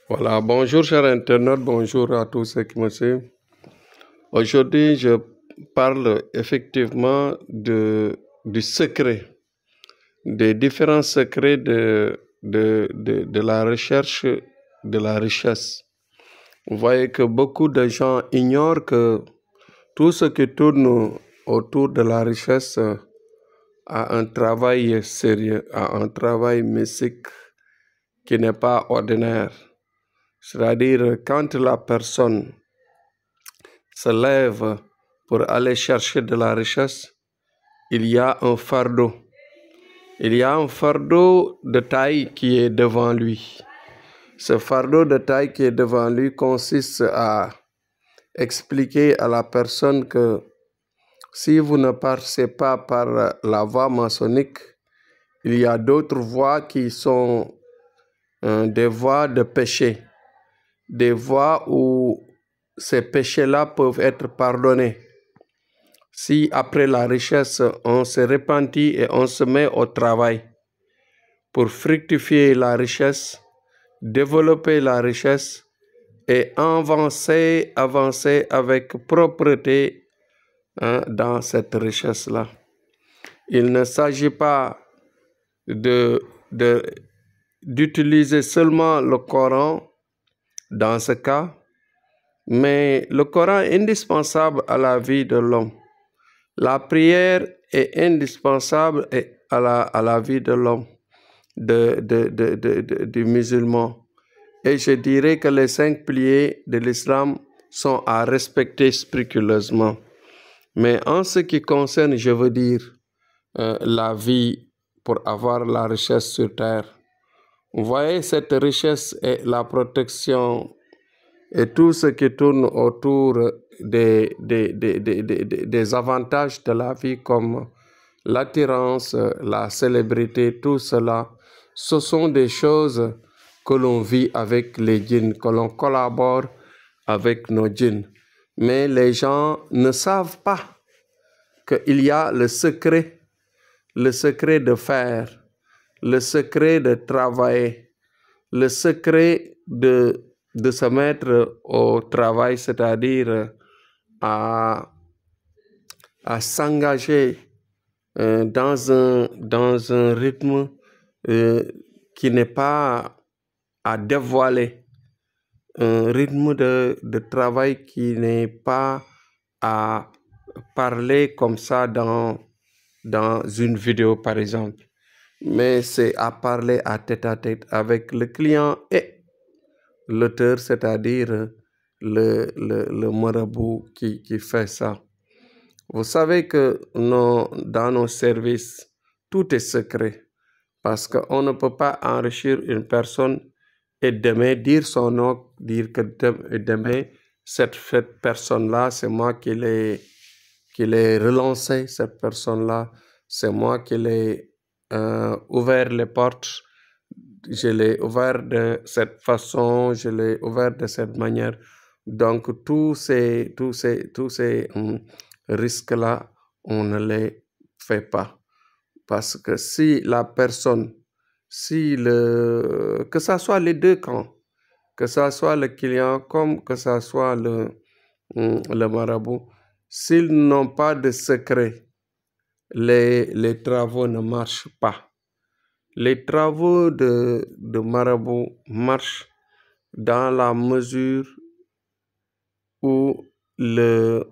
Voilà, bonjour chers internautes, bonjour à tous ceux qui me suivent. Aujourd'hui, je parle effectivement du secret, des différents secrets de la recherche de la richesse. Vous voyez que beaucoup de gens ignorent que tout ce qui tourne autour de la richesse a un travail sérieux, a un travail mystique qui n'est pas ordinaire. C'est-à-dire, quand la personne se lève pour aller chercher de la richesse, il y a un fardeau. Il y a un fardeau de taille qui est devant lui. Ce fardeau de taille qui est devant lui consiste à expliquer à la personne que si vous ne passez pas par la voie maçonnique, il y a d'autres voies qui sont des voies de péché, des voies où ces péchés-là peuvent être pardonnés. Si après la richesse, on se repentit et on se met au travail pour fructifier la richesse, développer la richesse et avancer avec propreté dans cette richesse-là. Il ne s'agit pas d'utiliser seulement le Coran dans ce cas, mais le Coran est indispensable à la vie de l'homme. La prière est indispensable à la vie de l'homme, du musulman. Et je dirais que les 5 piliers de l'islam sont à respecter scrupuleusement. Mais en ce qui concerne, je veux dire, la vie pour avoir la richesse sur terre, vous voyez, cette richesse est la protection et tout ce qui tourne autour des avantages de la vie comme l'attirance, la célébrité, tout cela, ce sont des choses que l'on vit avec les djinns, que l'on collabore avec nos djinns. Mais les gens ne savent pas qu'il y a le secret de faire, le secret de travailler, le secret de se mettre au travail, c'est-à-dire à s'engager dans un rythme qui n'est pas à dévoiler, un rythme de travail qui n'est pas à parler comme ça dans une vidéo par exemple, mais c'est à parler à tête avec le client et l'auteur, c'est-à-dire le marabout qui fait ça. Vous savez que dans nos services, tout est secret parce qu'on ne peut pas enrichir une personne et demain dire son nom, dire que demain, cette personne-là, c'est moi qui l'ai relancé, cette personne-là, c'est moi qui l'ai ouvert les portes, je l'ai ouvert de cette façon, je l'ai ouvert de cette manière. Donc, tous ces risques-là, on ne les fait pas. Parce que si la personne, que ça soit les deux camps, que ça soit le client comme que ça soit le marabout, s'ils n'ont pas de secret, les travaux ne marchent pas. Les travaux de marabout marchent dans la mesure où le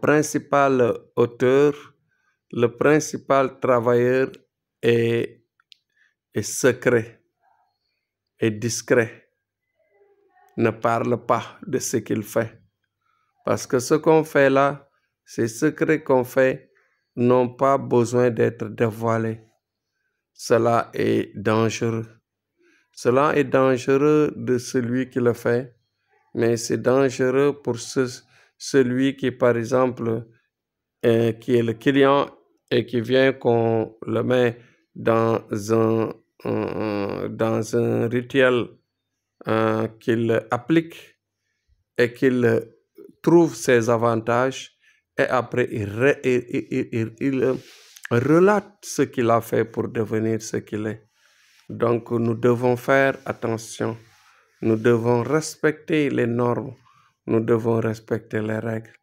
principal auteur, le principal travailleur est secret, est discret, ne parle pas de ce qu'il fait. Parce que ce qu'on fait là, ces secrets qu'on fait n'ont pas besoin d'être dévoilés. Cela est dangereux. Cela est dangereux de celui qui le fait, mais c'est dangereux pour celui qui, par exemple, qui est le client et qui vient qu'on le met dans un rituel qu'il applique et qu'il trouve ses avantages et après il relate ce qu'il a fait pour devenir ce qu'il est. Donc nous devons faire attention. nous devons respecter les normes, nous devons respecter les règles,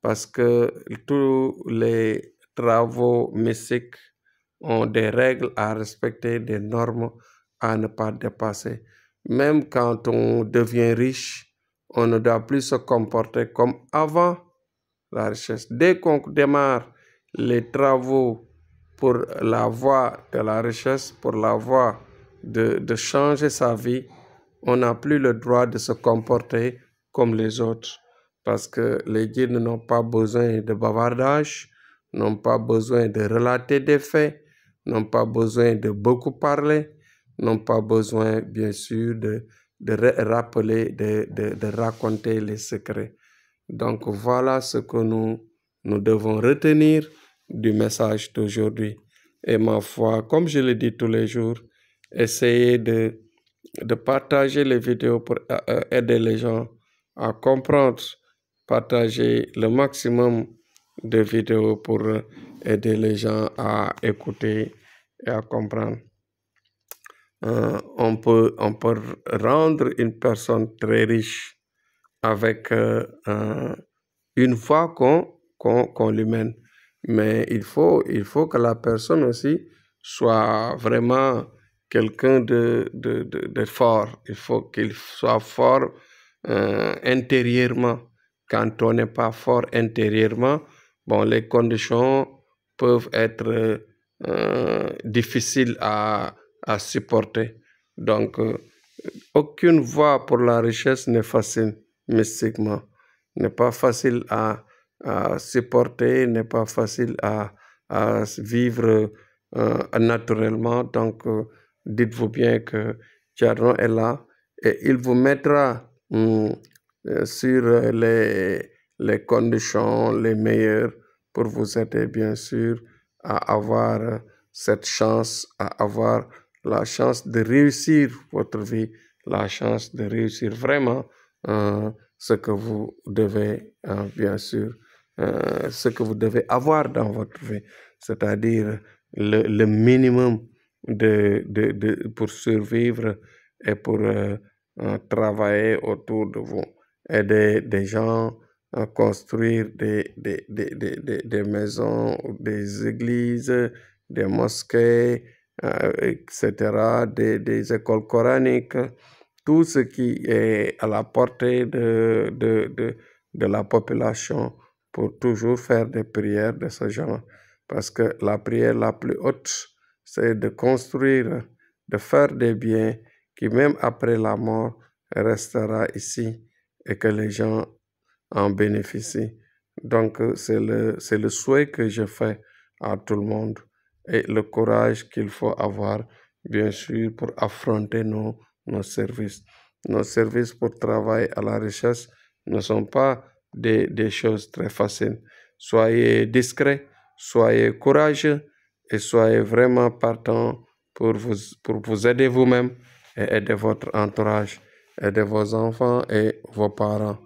parce que tous les travaux mystiques ont des règles à respecter, des normes à ne pas dépasser. Même quand on devient riche, on ne doit plus se comporter comme avant la richesse. Dès qu'on démarre les travaux pour la voie de la richesse, pour la voie de changer sa vie, on n'a plus le droit de se comporter comme les autres. Parce que les guides n'ont pas besoin de bavardage, n'ont pas besoin de relater des faits, n'ont pas besoin de beaucoup parler, n'ont pas besoin, bien sûr, de rappeler, de raconter les secrets. Donc, voilà ce que nous devons retenir du message d'aujourd'hui. Et ma foi, comme je le dis tous les jours, essayez de partager les vidéos pour aider les gens à comprendre, partager le maximum de vidéos pour aider les gens à écouter et à comprendre. On peut rendre une personne très riche avec une voie qu'on lui mène. Mais il faut que la personne aussi soit vraiment quelqu'un de fort. Il faut qu'il soit fort intérieurement. Quand on n'est pas fort intérieurement, bon, les conditions peuvent être difficiles à supporter. Donc, aucune voie pour la richesse n'est facile mystiquement, n'est pas facile à supporter, n'est pas facile à vivre naturellement. Donc, dites-vous bien que Chardon est là et il vous mettra sur les conditions les meilleures pour vous aider, bien sûr, à avoir cette chance, à avoir la chance de réussir votre vie, la chance de réussir vraiment ce que vous devez, bien sûr, ce que vous devez avoir dans votre vie, c'est-à-dire le minimum pour survivre et pour travailler autour de vous, aider des gens à construire des maisons, des églises, des mosquées, etc., des écoles coraniques, tout ce qui est à la portée de la population pour toujours faire des prières de ce genre. Parce que la prière la plus haute, c'est de construire, de faire des biens qui même après la mort restera ici et que les gens en bénéficient. Donc, c'est le souhait que je fais à tout le monde et le courage qu'il faut avoir, bien sûr, pour affronter nos services. Nos services pour travailler à la richesse ne sont pas des choses très faciles. Soyez discrets, soyez courageux et soyez vraiment partants pour vous aider vous-même et aider votre entourage, aider vos enfants et vos parents.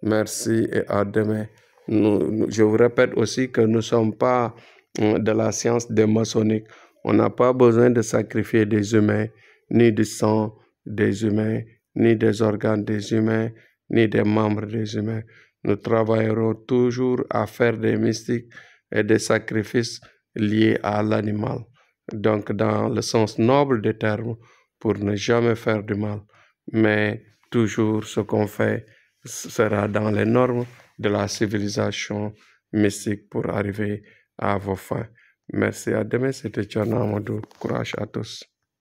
Merci et à demain. Je vous répète aussi que nous ne sommes pas de la science démaçonnique. On n'a pas besoin de sacrifier des humains, ni du sang des humains, ni des organes des humains, ni des membres des humains. Nous travaillerons toujours à faire des mystiques et des sacrifices liés à l'animal. Donc, dans le sens noble des termes, pour ne jamais faire du mal. Mais toujours ce qu'on fait sera dans les normes de la civilisation mystique pour arriver à vos fins. Merci, à demain, c'était Tchana Amadou. Courage à tous.